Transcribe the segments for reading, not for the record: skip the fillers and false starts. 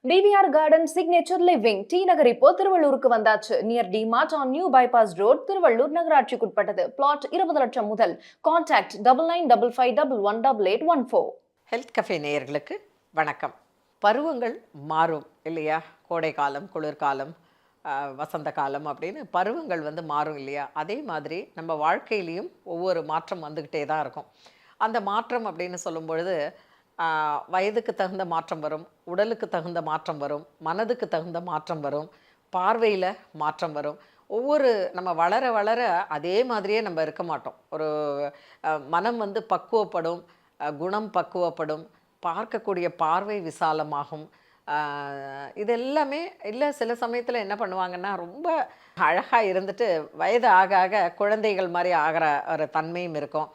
DVR garden signature living T Nagar இப்போ திருவள்ளூருக்கு வந்தாச்சு. Near D mart on new bypass road, Tiruvallur நகராட்சிக்குட்பட்டது. பிளாட் 20 லட்சம் முதல். கான்டாக்ட் 9955518814. ஹெல்த் கஃபே நேயர்களுக்கு வணக்கம். பருவங்கள் மாறும் இல்லையா? கோடை காலம், குளிர்காலம், வசந்த காலம் அப்படின்னு பருவங்கள் மாறும் இல்லையா? அதே மாதிரி நம்ம வாழ்க்கையிலையும் ஒவ்வொரு மாற்றம் வந்துக்கிட்டே தான் இருக்கும். அந்த மாற்றம் அப்படின்னு சொல்லும் பொழுது வயதுக்கு தகுந்த மாற்றம் வரும், உடலுக்கு தகுந்த மாற்றம் வரும், மனதுக்கு தகுந்த மாற்றம் வரும், பார்வையில் மாற்றம் வரும். ஒவ்வொரு நம்ம வளர வளர அதே மாதிரியே நம்ம இருக்க மாட்டோம். ஒரு மனம் பக்குவப்படும், குணம் பக்குவப்படும், பார்க்கக்கூடிய பார்வை விசாலமாகும். இது எல்லாமே இல்லை. சில சமயத்தில் என்ன பண்ணுவாங்கன்னா, ரொம்ப அழகாக இருந்துட்டு வயது ஆக ஆக குழந்தைகள் மாதிரி ஆகிற ஒரு தன்மையும் இருக்கும்.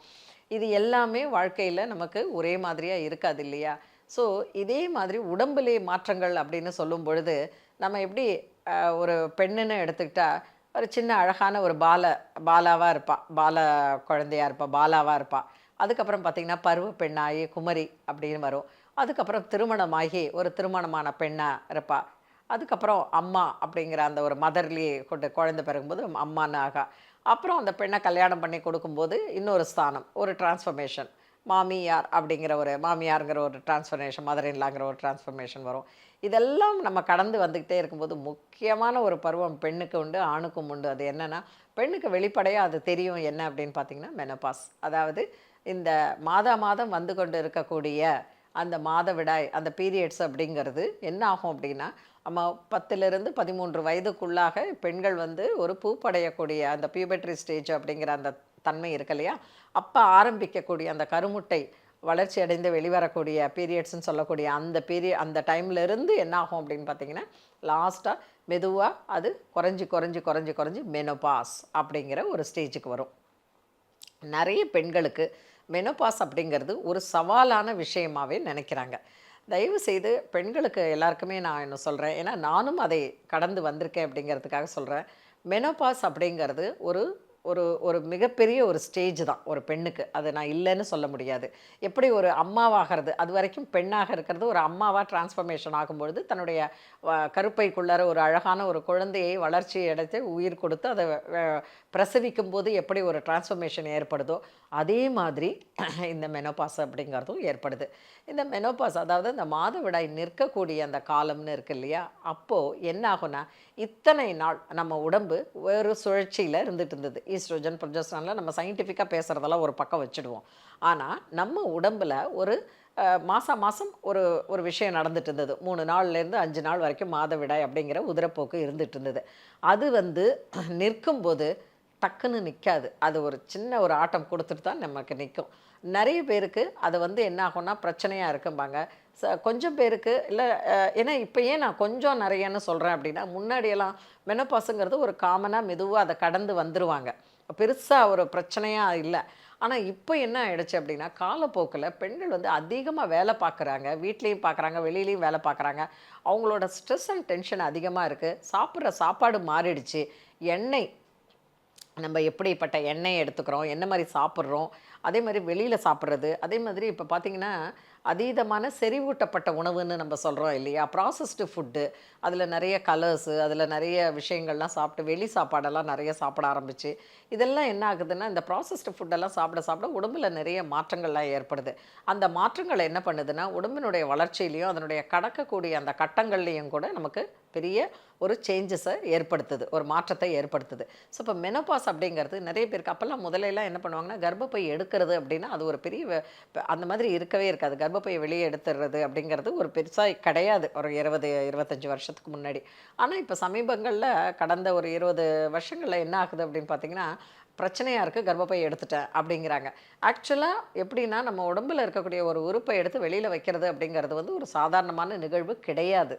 இது எல்லாமே வாழ்க்கையில் நமக்கு ஒரே மாதிரியாக இருக்காது இல்லையா? ஸோ இதே மாதிரி உடம்புலே மாற்றங்கள் அப்படின்னு சொல்லும் பொழுது நம்ம எப்படி ஒரு பெண்ணுன்னு எடுத்துக்கிட்டால் ஒரு சின்ன அழகான ஒரு பாலாவாக இருப்பாள், குழந்தையாக இருப்பாள், பாலாவாக இருப்பாள். அதுக்கப்புறம் பார்த்திங்கன்னா பருவ பெண்ணாகி குமரி அப்படின்னு வரும். அதுக்கப்புறம் திருமணமாகி ஒரு திருமணமான பெண்ணாக இருப்பாள். அதுக்கப்புறம் அம்மா அப்படிங்கிற அந்த ஒரு மதர்லேயே கொண்டு குழந்தை பிறகும்போது அம்மான்னு ஆகா. அப்புறம் அந்த பெண்ணை கல்யாணம் பண்ணி கொடுக்கும்போது இன்னொரு ஸ்தானம், ஒரு டிரான்ஸ்ஃபர்மேஷன், மாமியார் அப்படிங்கிற ஒரு மாமியாருங்கிற ஒரு டிரான்ஸ்ஃபர்மேஷன், மதர் இன்லாங்கிற ஒரு டிரான்ஸ்ஃபர்மேஷன் வரும். இதெல்லாம் நம்ம கடந்து வந்துக்கிட்டே இருக்கும்போது முக்கியமான ஒரு பருவம் பெண்ணுக்கு உண்டு, ஆணுக்கும் உண்டு. அது என்னென்னா, பெண்ணுக்கு வெளிப்படையாக அது தெரியும். என்ன அப்படின்னு பார்த்திங்கன்னா மெனோபாஸ். அதாவது இந்த மாதம் வந்து கொண்டு இருக்கக்கூடிய அந்த மாதவிடாய், அந்த பீரியட்ஸ் அப்படிங்கிறது என்ன ஆகும் அப்படின்னா, நம்ம 10லிருந்து 13 வயதுக்குள்ளாக பெண்கள் ஒரு பூப்படையக்கூடிய அந்த பியூபர்ட்டி ஸ்டேஜ் அப்படிங்கிற அந்த தன்மை இருக்கு இல்லையா? அப்போ ஆரம்பிக்கக்கூடிய அந்த கருமுட்டை வளர்ச்சி அடைந்து வெளிவரக்கூடிய பீரியட்ஸ்ன்னு சொல்லக்கூடிய அந்த டைம்லேருந்து என்ன ஆகும் அப்படின்னு பார்த்தீங்கன்னா, லாஸ்ட்டாக மெதுவாக அது குறைஞ்சி மெனோபாஸ் அப்படிங்கிற ஒரு ஸ்டேஜுக்கு வரும். நிறைய பெண்களுக்கு மெனோபாஸ் அப்படிங்கிறது ஒரு சவாலான விஷயமாகவே நினைக்கிறாங்க. தயவு செய்து பெண்களுக்கு எல்லாருக்குமே நான் என்ன சொல்கிறேன், ஏன்னா நானும் அதை கடந்து வந்திருக்கேன் அப்படிங்கிறதுக்காக சொல்கிறேன். மெனோபாஸ் அப்படிங்கிறது ஒரு ஒரு ஒரு மிகப்பெரிய ஒரு ஸ்டேஜ் தான் ஒரு பெண்ணுக்கு. அது நான் இல்லைன்னு சொல்ல முடியாது. எப்படி ஒரு அம்மாவாகிறது, அது வரைக்கும் பெண்ணாக இருக்கிறது ஒரு அம்மாவாக டிரான்ஸ்ஃபர்மேஷன் ஆகும்பொழுது தன்னுடைய கருப்பைக்குள்ளார ஒரு அழகான ஒரு குழந்தையை வளர்ச்சி அடைத்து உயிர் கொடுத்து அதை பிரசவிக்கும் போது எப்படி ஒரு டிரான்ஸ்ஃபர்மேஷன் ஏற்படுதோ அதே மாதிரி இந்த மெனோபாஸ் அப்படிங்கிறதும் ஏற்படுது. இந்த மெனோபாஸ் அதாவது இந்த மாதவிடாய் நிற்கக்கூடிய அந்த காலம்னு இருக்கு இல்லையா? அப்போது என்ன ஆகும்னா, இத்தனை நாள் நம்ம உடம்பு ஒரு சுழற்சியில் இருந்துட்டு இருந்தது. ஈஸ்ட்ரோஜன், ப்ரொஜெஸ்ட்ரான்லாம் நம்ம சயின்டிஃபிக்காக பேசுகிறதெல்லாம் ஒரு பக்கம் வச்சுடுவோம். ஆனால் நம்ம உடம்பில் ஒரு மாதம் ஒரு ஒரு விஷயம் நடந்துட்டு இருந்தது. 3 நாள்லேருந்து 5 நாள் வரைக்கும் மாதவிடாய் அப்படிங்கிற உதிரப்போக்கு இருந்துட்டு இருந்தது. அது நிற்கும்போது டக்குன்னு நிற்காது. அது ஒரு சின்ன ஒரு ஆட்டம் கொடுத்துட்டு தான் நமக்கு நிற்கும். நிறைய பேருக்கு அது என்ன ஆகும்னா பிரச்சனையாக இருக்கும்பாங்க. கொஞ்சம் பேருக்கு இல்லை. ஏன்னா இப்போ ஏன் நான் கொஞ்சம் நிறையன்னு சொல்கிறேன் அப்படின்னா, முன்னாடியெல்லாம் மெனோபாஸுங்கிறது ஒரு காமனாக மெதுவாக அதை கடந்து வந்துடுவாங்க, பெருசாக ஒரு பிரச்சனையாக இல்லை. ஆனால் இப்போ என்ன ஆகிடுச்சு அப்படின்னா, காலப்போக்கில் பெண்கள் அதிகமாக வேலை பார்க்குறாங்க, வீட்லேயும் பார்க்குறாங்க, வெளியிலையும் வேலை பார்க்குறாங்க. அவங்களோட ஸ்ட்ரெஸ் அண்ட் டென்ஷன் அதிகமாக இருக்குது. சாப்பிட்ற சாப்பாடு மாறிடுச்சு. எண்ணெய், நம்ம எப்படிப்பட்ட எண்ணெய் எடுத்துக்கிறோம், என்ன மாதிரி சாப்பிட்றோம், அதே மாதிரி வெளியில் சாப்பிட்றது, அதே மாதிரி இப்போ பார்த்திங்கன்னா அதீதமான செறிவூட்டப்பட்ட உணவுன்னு நம்ம சொல்கிறோம் இல்லையா? ப்ராசஸ்டு ஃபுட்டு, அதில் நிறைய கலர்ஸு, அதில் நிறைய விஷயங்கள்லாம் சாப்பிட்டு வெளி சாப்பாடெல்லாம் நிறைய சாப்பிட ஆரம்பிச்சு, இதெல்லாம் என்ன ஆகுதுன்னா, இந்த ப்ராசஸ்டு ஃபுட்டெல்லாம் சாப்பிட உடம்பில் நிறைய மாற்றங்கள்லாம் ஏற்படுது. அந்த மாற்றங்கள் என்ன பண்ணுதுன்னா, உடம்பினுடைய வளர்ச்சியிலையும் அதனுடைய கடக்கக்கூடிய அந்த கட்டங்கள்லேயும் கூட நமக்கு பெரிய ஒரு சேஞ்சஸை ஏற்படுத்துது, ஒரு மாற்றத்தை ஏற்படுத்துது. ஸோ இப்போ மெனோபாஸ் அப்படிங்கிறது நிறைய பேருக்கு அப்போல்லாம் முதலையெல்லாம் என்ன பண்ணுவாங்கன்னா, கர்ப்பப்பை எடுக்கிறது அப்படின்னா அது ஒரு பெரிய அந்த மாதிரி இருக்கவே இருக்காது. கர்ப்பப்பையை வெளியே எடுத்துடுறது அப்படிங்கிறது ஒரு பெருசாக கிடையாது ஒரு 20-25 வருஷத்துக்கு முன்னாடி. ஆனால் இப்போ சமீபங்களில் கடந்த ஒரு 20 வருஷங்களில் என்ன ஆகுது அப்படின்னு பார்த்திங்கன்னா, பிரச்சனையாக இருக்குது, கர்ப்பப்பை எடுத்துட்டேன் அப்படிங்கிறாங்க. ஆக்சுவலாக எப்படின்னா, நம்ம உடம்பில் இருக்கக்கூடிய ஒரு உறுப்பை எடுத்து வெளியில் வைக்கிறது அப்படிங்கிறது ஒரு சாதாரணமான நிகழ்வு கிடையாது.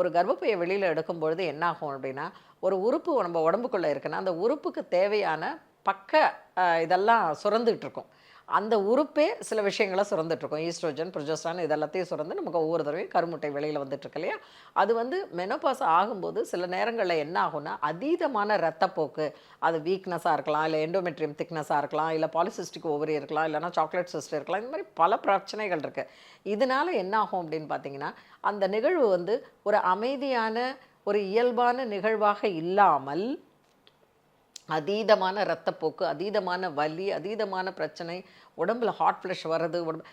ஒரு கர்ப்பப்பையை வெளியில் எடுக்கும்பொழுது என்ன ஆகும் அப்படின்னா, ஒரு உறுப்பு நம்ம உடம்புக்குள்ளே இருக்குன்னா அந்த உறுப்புக்கு தேவையான பக்க இதெல்லாம் சுரந்துகிட்டு இருக்கும். அந்த உறுப்பே சில விஷயங்களை சுரந்துட்டுருக்கோம். ஈஸ்ட்ரோஜன், ப்ரொஜெஸ்ட்ரான் இதெல்லாத்தையும் சுரந்து நமக்கு ஒவ்வொரு தடவையும் கருமுட்டை வெளியில் வந்துட்டுருக்கு இல்லையா? அது வந்து மெனோபாஸ் ஆகும்போது சில நேரங்களில் என்ன ஆகும்னா, அதீதமான ரத்தப்போக்கு, அது வீக்னஸாக இருக்கலாம், இல்லை எண்டோமெட்ரியம் திக்னஸாக இருக்கலாம், இல்லை பாலிசிஸ்டிக் ஓவரி இருக்கலாம், இல்லைனா சாக்லேட் சிஸ்ட் இருக்கலாம். இந்த மாதிரி பல பிரச்சனைகள் இருக்குது. இதனால என்ன ஆகும் அப்படின்னு பார்த்தீங்கன்னா, அந்த நிகழ்வு வந்து ஒரு அமைதியான ஒரு இயல்பான நிகழ்வாக இல்லாமல் அதீதமான ரத்தப்போக்கு, அதீதமான வலி, அதீதமான பிரச்சனை, உடம்புல ஹாட் ஃப்ளஷ் வர்றது, உடம்பு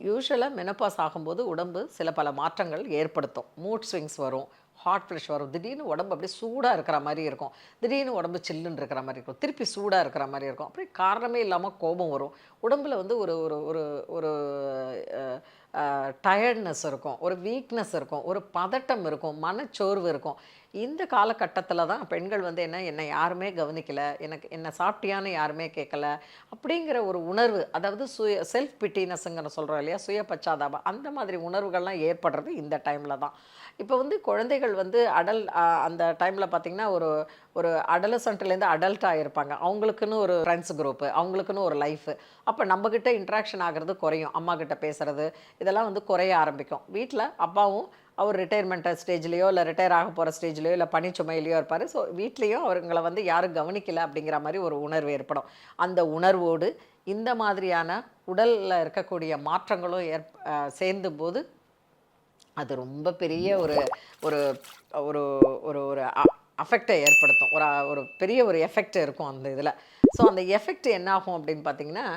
யூசுவலாக மெனோபாஸ் ஆகும்போது உடம்பு சில பல மாற்றங்கள் ஏற்படுத்தும். மூட் ஸ்விங்ஸ் வரும், ஹாட் ஃப்ளஷ் வரும், திடீர்னு உடம்பு அப்படியே சூடாக இருக்கிற மாதிரி இருக்கும், திடீர்னு உடம்பு சில்லுன்னு இருக்கிற மாதிரி இருக்கும், திருப்பி சூடாக இருக்கிற மாதிரி இருக்கும், அப்படியே காரணமே இல்லாமல் கோபம் வரும், உடம்புல வந்து ஒரு ஒரு ஒரு ஒரு டயர்ட்னஸ் இருக்கும், ஒரு வீக்னஸ் இருக்கும், ஒரு பதட்டம் இருக்கும், மனச்சோர்வு இருக்கும். இந்த காலகட்டத்தில் தான் பெண்கள் வந்து என்னை யாருமே கவனிக்கலை, என்னை சாப்பிட்டியான்னு யாருமே கேட்கல அப்படிங்கிற ஒரு உணர்வு, அதாவது செல்ஃப் பிட்டினஸ்ங்கிற சொல்கிறோம் இல்லையா, சுய பச்சாதாபம், அந்த மாதிரி உணர்வுகள்லாம் ஏற்படுறது இந்த டைமில் தான். இப்போ வந்து குழந்தைகள் வந்து அந்த டைமில் பார்த்திங்கன்னா ஒரு ஒரு அடலசன்ட்லேருந்து அடல்ட்டாக இருப்பாங்க. அவங்களுக்குன்னு ஒரு ஃப்ரெண்ட்ஸ் குரூப்பு, அவங்களுக்குன்னு ஒரு லைஃபு. அப்போ நம்மக்கிட்ட இன்ட்ராக்ஷன் ஆகிறது குறையும். அம்மா கிட்ட பேசுகிறது இதெல்லாம் வந்து குறைய ஆரம்பிக்கும். வீட்டில் அப்பாவும் அவர் ரிட்டையர்மெண்ட் ஸ்டேஜ்லேயோ இல்லை ரிட்டையர் ஆக போகிற ஸ்டேஜ்லேயோ இல்லை பணிச்சுமையிலையோ இருப்பார். ஸோ வீட்லேயும் அவங்களை வந்து யாரும் கவனிக்கலை அப்படிங்கிற மாதிரி ஒரு உணர்வு ஏற்படும். அந்த உணர்வோடு இந்த மாதிரியான உடலில் இருக்கக்கூடிய மாற்றங்களும் சேர்ந்தும் போது அது ரொம்ப பெரிய ஒரு ஒரு ஒரு ஒரு ஒரு அஃபெக்டை ஏற்படுத்தும். ஒரு பெரிய ஒரு எஃபெக்ட் இருக்கும் அந்த இதில். ஸோ அந்த எஃபெக்ட் என்ன ஆகும் அப்படின்னு பார்த்தீங்கன்னா,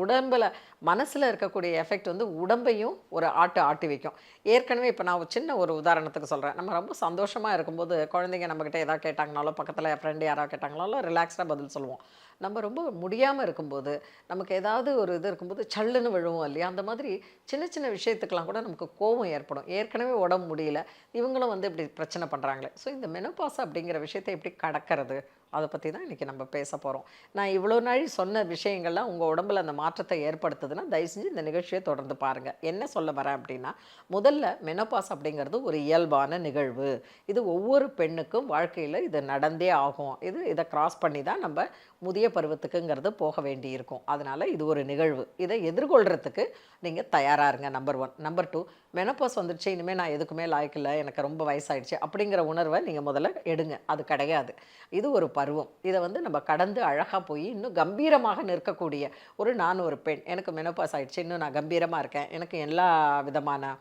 உடம்பில் மனசில் இருக்கக்கூடிய எஃபெக்ட் வந்து உடம்பையும் ஒரு ஆட்டி வைக்கும். ஏற்கனவே இப்போ நான் சின்ன ஒரு உதாரணத்துக்கு சொல்கிறேன். நம்ம ரொம்ப சந்தோஷமாக இருக்கும்போது குழந்தைங்க நம்மக்கிட்ட எதாவது கேட்டாங்கனாலோ, பக்கத்தில் என் ஃப்ரெண்டு யாராவது கேட்டாங்கனாலும் ரிலாக்ஸ்டாக பதில் சொல்லுவோம். நம்ம ரொம்ப முடியாமல் இருக்கும்போது, நமக்கு ஏதாவது ஒரு இது இருக்கும்போது சல்லுன்னு விழுவோம் இல்லையா? அந்த மாதிரி சின்ன சின்ன விஷயத்துக்கெலாம் கூட நமக்கு கோபம் ஏற்படும். ஏற்கனவே உடம்பு முடியல, இவங்களும் வந்து இப்படி பிரச்சனை பண்ணுறாங்களே. ஸோ இந்த மெனோபாஸ் அப்படிங்கிற விஷயத்தை எப்படி கடக்கிறது, அதை பற்றி தான் இன்றைக்கி நம்ம பேச போகிறோம். நான் இவ்வளோ நாள் சொன்ன விஷயங்கள்லாம் உங்கள் உடம்பில் அந்த மாற்றத்தை ஏற்படுத்துதுன்னா தயவு செஞ்சு இந்த நிகழ்ச்சியை தொடர்ந்து பாருங்கள். என்ன சொல்ல வரேன் அப்படின்னா, முதல்ல மெனோபாஸ் அப்படிங்கிறது ஒரு இயல்பான நிகழ்வு. இது ஒவ்வொரு பெண்ணுக்கும் வாழ்க்கையில் இது நடந்தே ஆகும். இதை கிராஸ் பண்ணி தான் நம்ம முதிய பருவத்துக்குங்கிறது போக வேண்டி இருக்கும். அதனால் இது ஒரு நிகழ்வு. இதை எதிர்கொள்கிறதுக்கு நீங்கள் தயாராக இருங்க. நம்பர் 1. நம்பர் 2, மெனோபாஸ் வந்துடுச்சு, இனிமேல் நான் எதுக்குமே லாய்க்கில்லை, எனக்கு ரொம்ப வயசாயிடுச்சு அப்படிங்கிற உணர்வை நீங்கள் முதல்ல எடுங்க. அது கிடையாது. இது ஒரு பருவம். இதை வந்து நம்ம கடந்து அழகாக போய் இன்னும் கம்பீரமாக நிற்கக்கூடிய நான் ஒரு பெண், எனக்கு மெனோபாஸ் ஆகிடுச்சு, இன்னும் நான் கம்பீரமாக இருக்கேன், எனக்கு எல்லா விதமான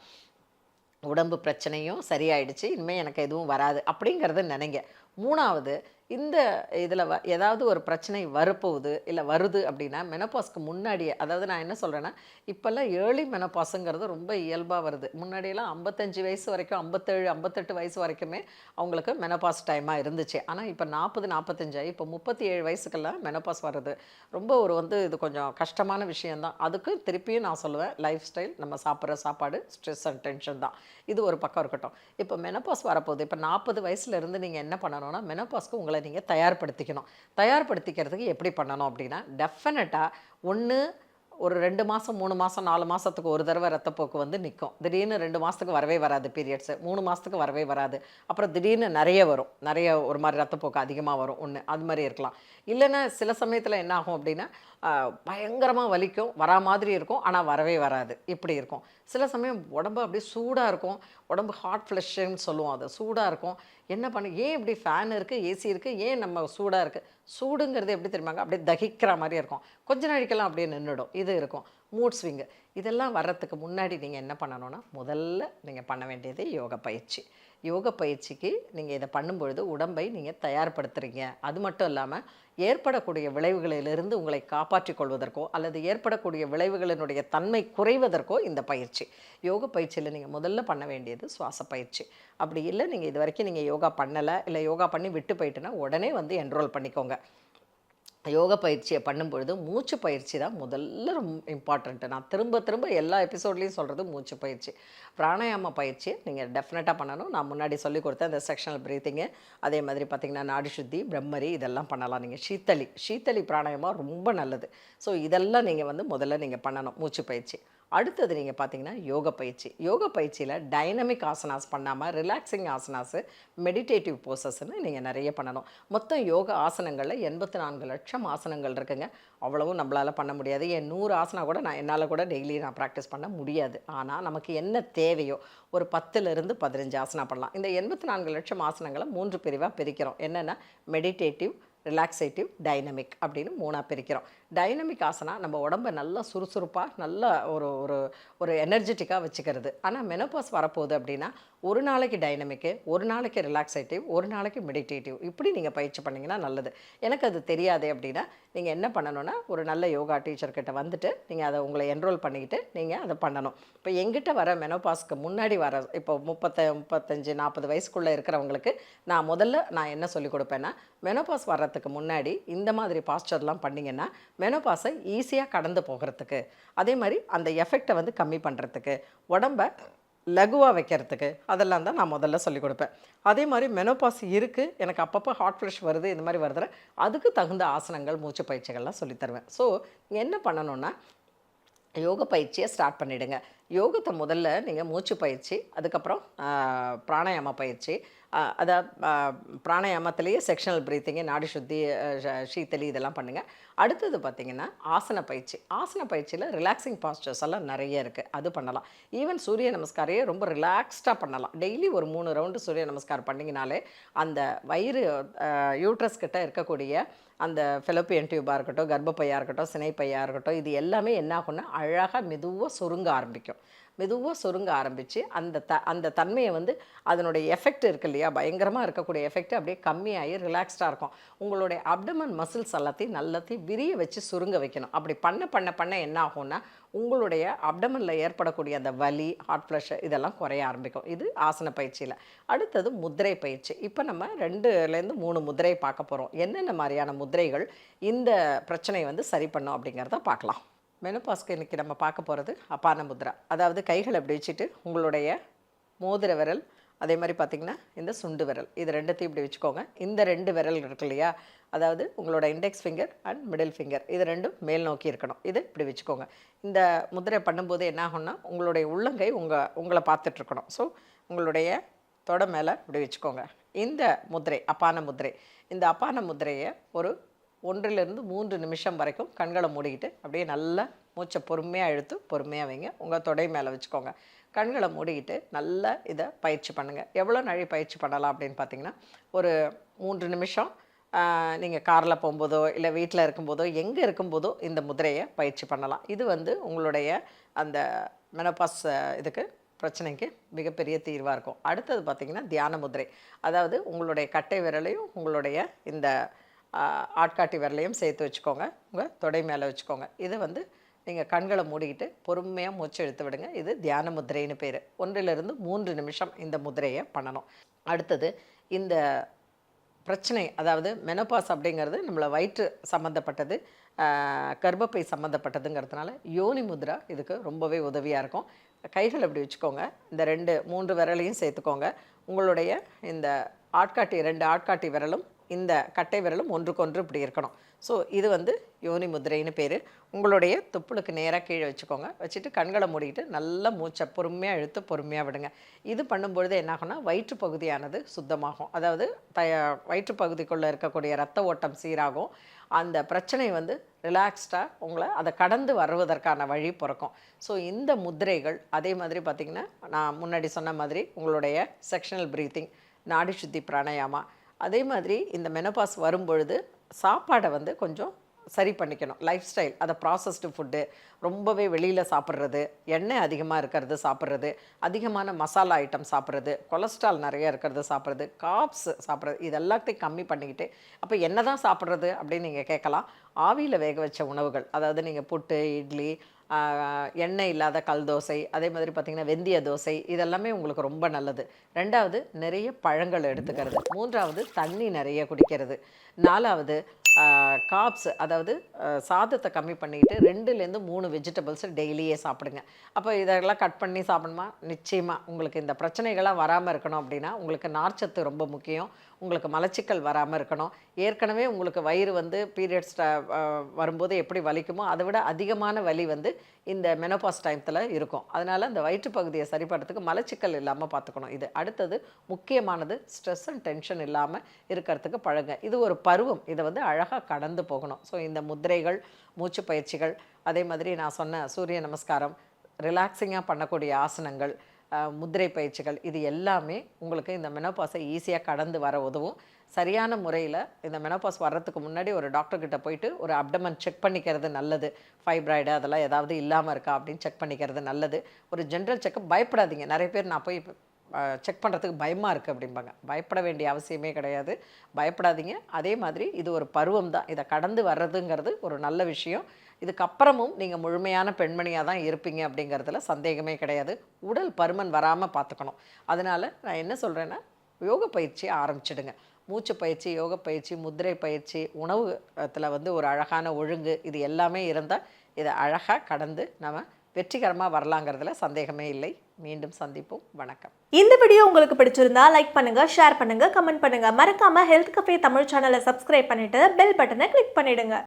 உடம்பு பிரச்சனையும் சரியாயிடுச்சு, இனிமேல் எனக்கு எதுவும் வராது அப்படிங்கிறத நினைங்க. 3வது, இந்த இதில் ஏதாவது ஒரு பிரச்சனை வரப்போகுது இல்லை வருது அப்படின்னா மெனோபாஸ்க்கு முன்னாடியே, அதாவது நான் என்ன சொல்கிறேன்னா, இப்போல்லாம் ஏர்லி மெனோபாஸுங்கிறது ரொம்ப இயல்பாக வருது. முன்னாடியெல்லாம் 55 வயசு வரைக்கும், 57 58 வயசு வரைக்குமே அவங்களுக்கு மெனோபாஸ் டைமாக இருந்துச்சு. ஆனால் இப்போ 40 45 இப்போ 37 வயசுக்கெல்லாம் மெனோபாஸ் வருது. ரொம்ப இது கொஞ்சம் கஷ்டமான விஷயந்தான். அதுக்கு திருப்பியும் நான் சொல்லுவேன், லைஃப் ஸ்டைல், நம்ம சாப்பிட்ற சாப்பாடு, ஸ்ட்ரெஸ் அண்ட் டென்ஷன் தான். இது ஒரு பக்கம் இருக்கட்டும். இப்போ மெனோபாஸ் வரப்போகுது. இப்போ 40 வயசுலேருந்து நீங்கள் என்ன பண்ணணும்னா, மெனோபாஸ்க்கு உங்களை நீங்கள் தயார்படுத்திக்கணும். தயார்படுத்திக்கிறதுக்கு எப்படி பண்ணணும் அப்படின்னா, டெஃபினட்டாக ஒரு 2 மாதம் 3 மாதம் 4 மாதத்துக்கு ஒரு தடவை ரத்தப்போக்கு வந்து நிற்கும். திடீர்னு 2 மாதத்துக்கு வரவே வராது பீரியட்ஸு, 3 மாதத்துக்கு வரவே வராது. அப்புறம் திடீர்னு நிறைய வரும், நிறைய ஒரு மாதிரி ரத்தப்போக்கு அதிகமாக வரும். அது மாதிரி இருக்கலாம். இல்லைன்னா சில சமயத்தில் என்ன ஆகும் அப்படின்னா, பயங்கரமாக வலிக்கும், வரா மாதிரி இருக்கும், ஆனால் வரவே வராது, இப்படி இருக்கும். சில சமயம் உடம்பு அப்படியே சூடாக இருக்கும், உடம்பு ஹாட் ஃப்ளஷ்ன்னு சொல்லுவோம், அது சூடாக இருக்கும். என்ன பண்ணு, ஏன் இப்படி ஃபேன் இருக்குது, ஏசி இருக்குது, ஏன் நம்ம சூடாக இருக்குது? சூடுங்கிறது எப்படி தெரியுமாங்க, அப்படியே தகிக்கிற மாதிரி இருக்கும், கொஞ்ச நாளைக்கெல்லாம் அப்படியே நின்றுடும். இது இருக்கும். மூட் ஸ்விங்கு, இதெல்லாம் வர்றதுக்கு முன்னாடி நீங்கள் என்ன பண்ணணும்னா, முதல்ல நீங்கள் பண்ண வேண்டியது யோக பயிற்சி. யோக பயிற்சிக்கு நீங்கள் இதை பண்ணும்பொழுது உடம்பை நீங்கள் தயார்படுத்துகிறீங்க. அது மட்டும் இல்லாமல் ஏற்படக்கூடிய விளைவுகளிலிருந்து உங்களை காப்பாற்றிக் கொள்வதற்கோ அல்லது ஏற்படக்கூடிய விளைவுகளினுடைய தன்மை குறைவதற்கோ இந்த பயிற்சி. யோக பயிற்சியில் நீங்கள் முதல்ல பண்ண வேண்டியது சுவாச பயிற்சி. அப்படி இல்லை, நீங்கள் இது வரைக்கும் நீங்கள் யோகா பண்ணலை, இல்லை யோகா பண்ணி விட்டு போயிட்டுன்னா உடனே என்ரோல் பண்ணிக்கோங்க. யோக பயிற்சியை பண்ணும்பொழுது மூச்சு பயிற்சி தான் முதல்ல ரொம்ப இம்பார்ட்டண்ட்டு. நான் திரும்ப திரும்ப எல்லா எபிசோட்லேயும் சொல்கிறது மூச்சு பயிற்சி. பிராணாயாம பயிற்சியை நீங்கள் டெஃபினட்டாக பண்ணணும். நான் முன்னாடி சொல்லி கொடுத்தேன் இந்த செக்ஷனல் ப்ரீத்திங்கு, அதே மாதிரி பார்த்திங்கன்னா நாடி சுத்தி, பிரம்மரி, இதெல்லாம் பண்ணலாம். நீங்கள் சீத்தளி பிராணாயாமம் ரொம்ப நல்லது. ஸோ இதெல்லாம் நீங்கள் முதல்ல நீங்கள் பண்ணணும் மூச்சு பயிற்சி. அடுத்தது நீங்கள் பார்த்தீங்கன்னா யோக பயிற்சி. யோக பயிற்சியில் டைனமிக் ஆசனாஸ் பண்ணாமல் ரிலாக்ஸிங் ஆசனாஸு, மெடிடேட்டிவ் போசஸ்ன்னு நீங்கள் நிறைய பண்ணணும். மொத்தம் யோக ஆசனங்களில் 84 லட்சம் ஆசனங்கள் இருக்குங்க. அவ்வளவும் நம்மளால் பண்ண முடியாது. ஏன் 100 ஆசனா கூட என்னால் கூட டெய்லி நான் ப்ராக்டிஸ் பண்ண முடியாது. ஆனால் நமக்கு என்ன தேவையோ ஒரு 10லிருந்து 15 ஆசனா பண்ணலாம். இந்த 84 லட்சம் ஆசனங்களை 3 பிரிவாக பிரிக்கிறோம். என்னென்னா மெடிடேட்டிவ், ரிலாக்ஸேட்டிவ், டைனமிக் அப்படின்னு 3ஆக பிரிக்கிறோம். டைனமிக் ஆசனா நம்ம உடம்பை நல்லா சுறுசுறுப்பாக நல்லா ஒரு ஒரு ஒரு எனர்ஜெட்டிக்காக வச்சுக்கிறது. ஆனால் மெனோபாஸ் வரப்போகுது அப்படின்னா ஒரு நாளைக்கு டைனமிக்கு, ஒரு நாளைக்கு ரிலாக்ஸேட்டிவ், ஒரு நாளைக்கு மெடிடேட்டிவ் இப்படி நீங்கள் பயிற்சி பண்ணிங்கன்னா நல்லது. எனக்கு அது தெரியாது அப்படின்னா நீங்கள் என்ன பண்ணணும்னா ஒரு நல்ல யோகா டீச்சர்கிட்ட வந்துட்டு நீங்கள் அதை உங்களை என்ரோல் பண்ணிக்கிட்டு நீங்கள் அதை பண்ணணும். இப்போ எங்கிட்ட வர மெனோபாஸ்க்கு முன்னாடி வர இப்போ 35 40 வயசுக்குள்ளே இருக்கிறவங்களுக்கு நான் என்ன சொல்லிக் கொடுப்பேன்னா, மெனோபாஸ் வர்றதுக்கு முன்னாடி இந்த மாதிரி பாஸ்டர்லாம் பண்ணிங்கன்னா மெனோபாஸை ஈஸியாக கடந்து போகிறதுக்கு, அதே மாதிரி அந்த எஃபெக்டை வந்து கம்மி பண்ணுறதுக்கு, உடம்பை லகுவாக வைக்கிறதுக்கு அதெல்லாம் தான் நான் முதல்ல சொல்லிக் கொடுப்பேன். அதே மாதிரி மெனோபாஸ் இருக்குது, எனக்கு அப்பப்போ ஹாட் ஃப்ளஷ் வருது, இந்த மாதிரி வருதுன்னா அதுக்கு தகுந்த ஆசனங்கள், மூச்சு பயிற்சிகள்லாம் சொல்லித் தருவேன். ஸோ என்ன பண்ணணும்னா யோக பயிற்சியை ஸ்டார்ட் பண்ணிவிடுங்க. யோகத்தை முதல்ல நீங்கள் மூச்சு பயிற்சி, அதுக்கப்புறம் பிராணாயாம பயிற்சி, அதாவது பிராணாயாமத்திலேயே செக்ஷனல் ப்ரீத்திங்கு, நாடி சுத்தி, சீத்தலி இதெல்லாம் பண்ணுங்கள். அடுத்தது பார்த்திங்கன்னா ஆசன பயிற்சி. ஆசன பயிற்சியில் ரிலாக்ஸிங் பாஸ்டர்ஸ் எல்லாம் நிறைய இருக்குது, அது பண்ணலாம். ஈவன் சூரிய நமஸ்காரையே ரொம்ப ரிலாக்ஸ்டாக பண்ணலாம். டெய்லி ஒரு 3 ரவுண்டு சூரிய நமஸ்கார் பண்ணிங்கனாலே அந்த வயிறு யூட்ரஸ் கிட்ட இருக்கக்கூடிய அந்த ஃபெலோப்பியன் டியூபாக இருக்கட்டும், கர்ப்பப்பையாக இருக்கட்டும், சினைப்பையாக இருக்கட்டும், இது எல்லாமே என்ன ஆகும்னா அழகாக மெதுவாக சுருங்க ஆரம்பிக்கும். மெதுவாக சுருங்க ஆரம்பித்து அந்த தன்மையை வந்து அதனுடைய எஃபெக்ட் இருக்குது இல்லையா, பயங்கரமாக இருக்கக்கூடிய எஃபெக்ட் அப்படியே கம்மியாகி ரிலாக்ஸ்டாக இருக்கும். உங்களுடைய அப்டமன் மசில்ஸ் எல்லாத்தையும் விரிய வச்சு சுருங்க வைக்கணும். அப்படி பண்ண என்ன ஆகும்னா உங்களுடைய அப்டமனில் ஏற்படக்கூடிய அந்த வலி, ஹாட் ஃப்ளஷ் இதெல்லாம் குறைய ஆரம்பிக்கும். இது ஆசன பயிற்சியில். அடுத்தது முத்திரை பயிற்சி. இப்போ நம்ம 2லேருந்து 3 முத்திரை பார்க்க போகிறோம். என்னென்ன மாதிரியான முத்திரைகள் இந்த பிரச்சனையை வந்து சரி பண்ணும் அப்படிங்கிறத பார்க்கலாம். மெனோபாஸ்க்கு இன்றைக்கி நம்ம பார்க்க போகிறது அபான முத்ரா. அதாவது கைகளை அப்படி வச்சுட்டு உங்களுடைய மோதிர விரல், அதே மாதிரி பார்த்திங்கன்னா இந்த சுண்டு விரல், இது ரெண்டுத்தையும் இப்படி வச்சுக்கோங்க. இந்த 2 விரல் இருக்கு இல்லையா, அதாவது உங்களோட index finger and middle finger, இது ரெண்டும் மேல் நோக்கி இருக்கணும். இது இப்படி வச்சுக்கோங்க. இந்த முதிரை பண்ணும்போது என்ன ஆகும்னா உங்களுடைய உள்ளங்கை உங்களை பார்த்துட்ருக்கணும். ஸோ உங்களுடைய தொட மேலே இப்படி வச்சுக்கோங்க. இந்த முதிரை அபான முதிரை. இந்த அபான முதிரையை ஒரு 1லிருந்து 3 நிமிஷம் வரைக்கும் கண்களை மூடிக்கிட்டு அப்படியே நல்லா மூச்சை பொறுமையாக இழுத்து பொறுமையாக வைங்க. உங்கள் தொடை மேலே வச்சுக்கோங்க. கண்களை மூடிக்கிட்டு நல்லா இதை பயிற்சி பண்ணுங்கள். எவ்வளோ நாழி பயிற்சி பண்ணலாம் அப்படின்னு பார்த்தீங்கன்னா ஒரு 3 நிமிஷம். நீங்கள் காரில் போகும்போதோ இல்லை வீட்டில் இருக்கும்போதோ எங்கே இருக்கும்போதோ இந்த முதிரையை பயிற்சி பண்ணலாம். இது வந்து உங்களுடைய அந்த மெனோபாஸ் இதுக்கு பிரச்சனைக்கு மிகப்பெரிய தீர்வாக இருக்கும். அடுத்தது பார்த்திங்கன்னா தியான முதிரை. அதாவது உங்களுடைய கட்டை விரலையும் உங்களுடைய இந்த ஆட்காட்டி விரலையும் சேர்த்து வச்சுக்கோங்க. உங்கள் தொடை மேலே வச்சுக்கோங்க. இதை வந்து நீங்கள் கண்களை மூடிக்கிட்டு பொறுமையாக மூச்சு இழுத்து விடுங்க. இது தியான முதிரைன்னு பேர். 1லிருந்து 3 நிமிஷம் இந்த முதிரையை பண்ணணும். அடுத்தது இந்த பிரச்சனை, அதாவது மெனோபாஸ் அப்படிங்கிறது நம்மளை வயிற்று சம்மந்தப்பட்டது, கர்ப்பப்பை சம்மந்தப்பட்டதுங்கிறதுனால யோனி முத்ரா இதுக்கு ரொம்பவே உதவியாக இருக்கும். கைகள் அப்படி வச்சுக்கோங்க. இந்த 3 விரலையும் சேர்த்துக்கோங்க. உங்களுடைய இந்த 2 ஆட்காட்டி விரலும் இந்த கட்டை விரலும் ஒன்றுக்கொன்று இப்படி இருக்கணும். ஸோ இது வந்து யோனி முதிரைன்னு பேர். உங்களுடைய தொப்புளுக்கு நேராக கீழே வச்சுக்கோங்க. வச்சுட்டு கண்களை மூடிக்கிட்டு நல்லா மூச்சை பொறுமையாக இழுத்து பொறுமையாக விடுங்க. இது பண்ணும்பொழுது என்னாகும்னா வயிற்றுப்பகுதியானது சுத்தமாகும். அதாவது வயிற்றுப்பகுதிக்குள்ளே இருக்கக்கூடிய இரத்த ஓட்டம் சீராகும். அந்த பிரச்சனை வந்து ரிலாக்ஸ்டாக உங்களை அதை கடந்து வருவதற்கான வழி பிறக்கும். ஸோ இந்த முதிரைகள் அதே மாதிரி பார்த்திங்கன்னா நான் முன்னாடி சொன்ன மாதிரி உங்களுடைய செக்ஷனல் ப்ரீத்திங், நாடி சுத்தி பிராணாயாமா, அதே மாதிரி இந்த மெனோபாஸ் வரும்பொழுது சாப்பாடை வந்து கொஞ்சம் சரி பண்ணிக்கணும். லைஃப் ஸ்டைல், அதை ப்ராசஸ்டு ஃபுட்டு, ரொம்பவே வெளியில் சாப்பிட்றது, எண்ணெய் அதிகமாக இருக்கிறது சாப்பிட்றது, அதிகமான மசாலா ஐட்டம் சாப்பிட்றது, கொலஸ்ட்ரால் நிறைய இருக்கிறது சாப்பிட்றது, காப்ஸ் சாப்பிட்றது, இது எல்லாத்தையும் கம்மி பண்ணிக்கிட்டு அப்போ என்ன தான் சாப்பிட்றது அப்படின்னு நீங்கள் கேட்கலாம். ஆவியில் வேக வச்ச உணவுகள், அதாவது நீங்கள் புட்டு, இட்லி, எண்ணெய் இல்லாத கல் தோசை, அதே மாதிரி பார்த்திங்கன்னா வெந்தய தோசை, இதெல்லாமே உங்களுக்கு ரொம்ப நல்லது. 2வது நிறைய பழங்கள் எடுத்துக்கிறது. 3வது தண்ணி நிறைய குடிக்கிறது. 4வது காப்ஸ், அதாவது சாதத்தை கம்மி பண்ணிக்கிட்டு 2லேருந்து 3 வெஜிடபிள்ஸ் டெய்லியே சாப்பிடுங்க. அப்போ இதெல்லாம் கட் பண்ணி சாப்பிடணுமா? நிச்சயமாக உங்களுக்கு இந்த பிரச்சனைகள்லாம் வராமல் இருக்கணும் அப்படின்னா உங்களுக்கு நார்ச்சத்து ரொம்ப முக்கியம். உங்களுக்கு மலச்சிக்கல் வராமல் இருக்கணும். ஏற்கனவே உங்களுக்கு வயிறு வந்து பீரியட்ஸ் வரும்போது எப்படி வலிக்குமோ அதை விட அதிகமான வலி வந்து இந்த மெனோபாஸ் டைமத்தில் இருக்கும். அதனால் அந்த வயிற்று பகுதியை சரிப்படுறதுக்கு மலச்சிக்கல் இல்லாமல் பார்த்துக்கணும். இது அடுத்தது முக்கியமானது, ஸ்ட்ரெஸ் அண்ட் டென்ஷன் இல்லாமல் இருக்கிறதுக்கு பழங்க. இது ஒரு பருவம், இதை வந்து அழகாக கடந்து போகணும். ஸோ இந்த முத்திரைகள், மூச்சு பயிற்சிகள், அதே மாதிரி நான் சொன்ன சூரிய நமஸ்காரம், ரிலாக்ஸிங்காக பண்ணக்கூடிய ஆசனங்கள், முத்திரை பயிற்சிகள், இது எல்லாமே உங்களுக்கு இந்த மெனோபாஸை ஈஸியாக கடந்து வர உதவும். சரியான முறையில் இந்த மெனோபாஸ் வர்றதுக்கு முன்னாடி ஒரு டாக்டர்கிட்ட போயிட்டு ஒரு அப்டமன் செக் பண்ணிக்கிறது நல்லது. ஃபைப்ராய்டு அதெல்லாம் ஏதாவது இல்லாமல் இருக்கா அப்படின்னு செக் பண்ணிக்கிறது நல்லது. ஒரு ஜென்ரல் செக்கப், பயப்படாதீங்க. நிறைய பேர் நான் போய் செக் பண்ணுறதுக்கு பயமாக இருக்குது அப்படிம்பாங்க. பயப்பட வேண்டிய அவசியமே கிடையாது, பயப்படாதீங்க. அதே மாதிரி இது ஒரு பருவம் தான், இதை கடந்து வர்றதுங்கிறது ஒரு நல்ல விஷயம். இதுக்கப்புறமும் நீங்கள் முழுமையான பெண்மணியாக தான் இருப்பீங்க அப்படிங்கிறதுல சந்தேகமே கிடையாது. உடல் பருமன் வராமல் பார்த்துக்கணும். அதனால் நான் என்ன சொல்கிறேன்னா, யோக பயிற்சியை ஆரம்பிச்சிடுங்க. மூச்சு பயிற்சி, யோக பயிற்சி, முத்திரை பயிற்சி, உணவுத்தில் வந்து ஒரு அழகான ஒழுங்கு, இது எல்லாமே இருந்தால் இதை அழகாக கடந்து நம்ம வெற்றிகரமாக வரலாங்கிறதுல சந்தேகமே இல்லை. மீண்டும் சந்திப்போம். வணக்கம். இந்த வீடியோ உங்களுக்கு பிடிச்சிருந்தா லைக் பண்ணுங்க, ஷேர் பண்ணுங்க, கமெண்ட் பண்ணுங்க. மறக்காம ஹெல்த் கஃபே தமிழ் சேனலை சப்ஸ்கிரைப் பண்ணிட்டு பெல் பட்டனை கிளிக் பண்ணிடுங்க.